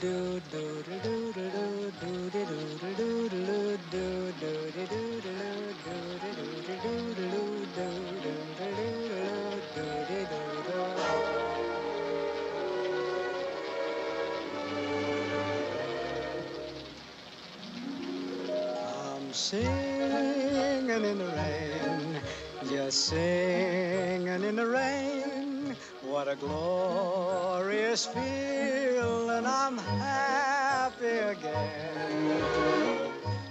I'm singing in the rain, just singing in the rain. What a glorious feeling, I'm happy again.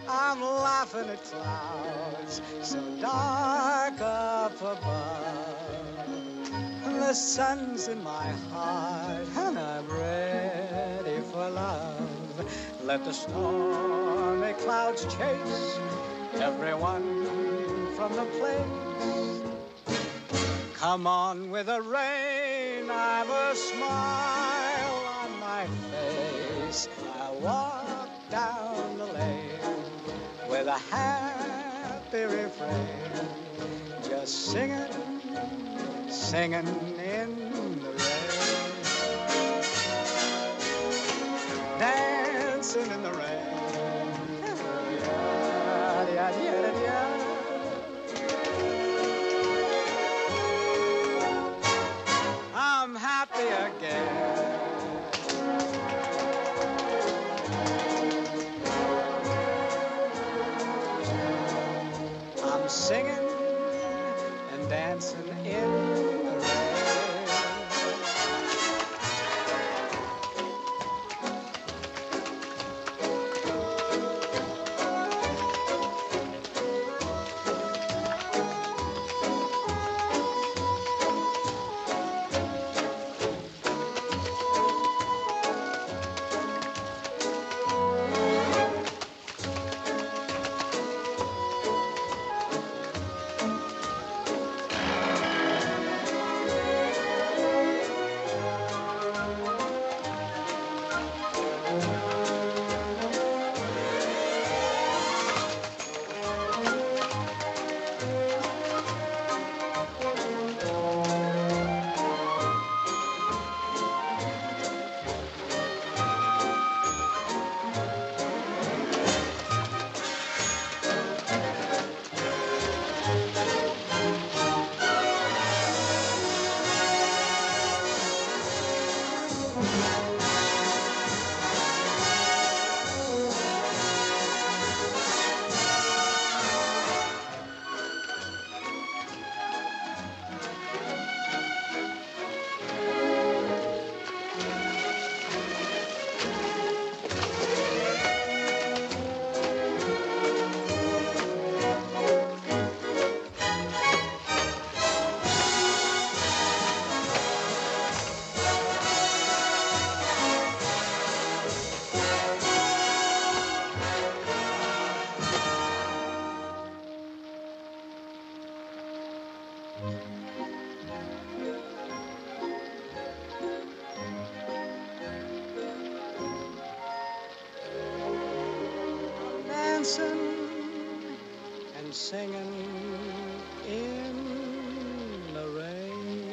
I'm laughing at clouds so dark up above. The sun's in my heart and I'm ready for love. Let the stormy clouds chase everyone from the place. Come on with the rain, I've a smile on my face. I walk down the lane with a happy refrain, just singing, singing in the rain, dancing in the rain. I'm happy again. I'm singing and dancing in the rain. Dancing and singing in the rain.